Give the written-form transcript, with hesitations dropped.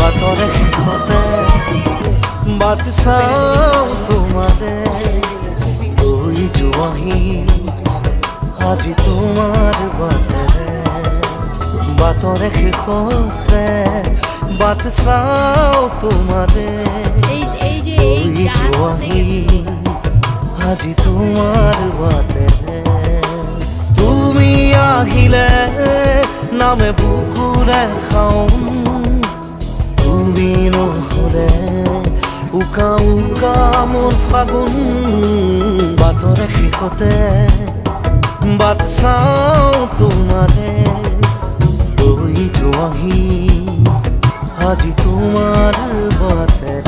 বাতরে শেষতে but চাওঁ তোমাৰে লৈ যোৱাহি আজি তোমাৰ বাটেৰে বাতৰে শেষতে বাট চাওঁ তোমাৰে লৈ যোৱাহি আজি তোমাৰ বাটেৰে তুমি আহিলে নামে বুকুৰে খাওঁ তুমি নহ'লে উকা উকা মোৰ ফাগুন বাটৰে শেষতে বাট চাওঁ তোমাৰে লৈ যোৱাহি আজি তোমাৰ বাটে